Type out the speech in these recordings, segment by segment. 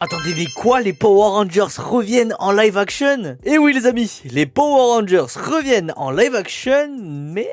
Attendez, mais quoi? Les Power Rangers reviennent en live action? Eh oui les amis, les Power Rangers reviennent en live action, mais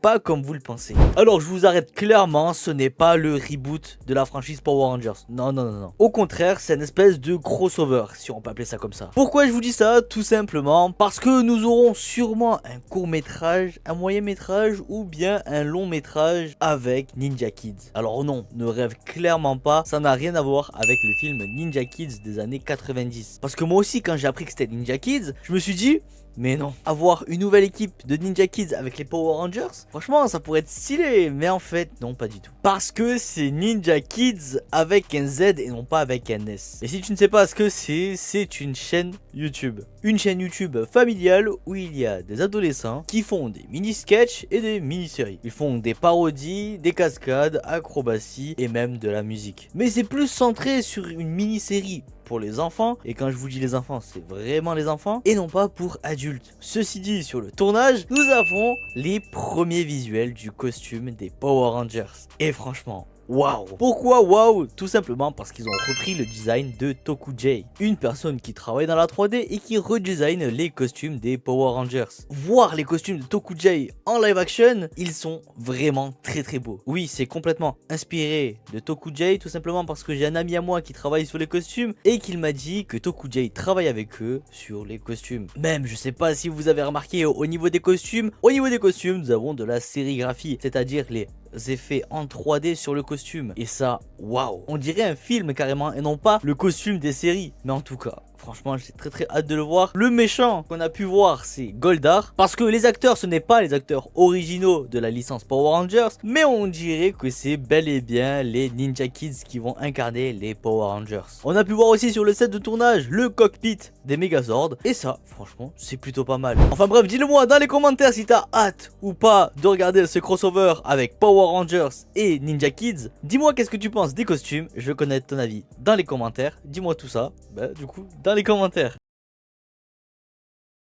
pas comme vous le pensez. Alors je vous arrête clairement, ce n'est pas le reboot de la franchise Power Rangers. Non, non, non, non. Au contraire, c'est une espèce de crossover, si on peut appeler ça comme ça. Pourquoi je vous dis ça? Tout simplement parce que nous aurons sûrement un court métrage, un moyen métrage ou bien un long métrage avec Ninja Kids. Alors non, ne rêve clairement pas, ça n'a rien à voir avec le film Ninja Kids des années 90. Parce que moi aussi, quand j'ai appris que c'était Ninja Kids, je me suis dit, mais non, avoir une nouvelle équipe de Ninja Kids avec les Power Rangers, franchement ça pourrait être stylé, mais en fait non, pas du tout. Parce que c'est Ninja Kids avec un Z et non pas avec un S. Et si tu ne sais pas ce que c'est une chaîne YouTube. Une chaîne YouTube familiale où il y a des adolescents qui font des mini-sketchs et des mini-séries. Ils font des parodies, des cascades, acrobaties et même de la musique. Mais c'est plus centré sur une mini-série pour les enfants, et quand je vous dis les enfants, c'est vraiment les enfants, et non pas pour adultes. Ceci dit, sur le tournage, nous avons les premiers visuels du costume des Power Rangers. Et franchement, waouh! Pourquoi waouh? Tout simplement parce qu'ils ont repris le design de Tokujay, une personne qui travaille dans la 3D et qui redesign les costumes des Power Rangers. Voir les costumes de Tokujay en live action, ils sont vraiment très beaux. Oui, c'est complètement inspiré de Tokujay, tout simplement parce que j'ai un ami à moi qui travaille sur les costumes et qu'il m'a dit que Tokujay travaille avec eux sur les costumes. Même, je sais pas si vous avez remarqué au niveau des costumes, nous avons de la sérigraphie, c'est-à-dire les effets en 3D sur le costume. Et ça, waouh, on dirait un film carrément et non pas le costume des séries. Mais en tout cas, franchement, j'ai très hâte de le voir. Le méchant qu'on a pu voir, c'est Goldar. Parce que les acteurs, ce n'est pas les acteurs originaux de la licence Power Rangers, mais on dirait que c'est bel et bien les Ninja Kids qui vont incarner les Power Rangers. On a pu voir aussi sur le set de tournage le cockpit des Megazords. Et ça, franchement, c'est plutôt pas mal. Enfin bref, dis-le moi dans les commentaires si t'as hâte ou pas de regarder ce crossover avec Power Rangers et Ninja Kids. Dis-moi qu'est-ce que tu penses des costumes. Je veux connaître ton avis dans les commentaires. Dis-moi tout ça, du coup, dans les commentaires.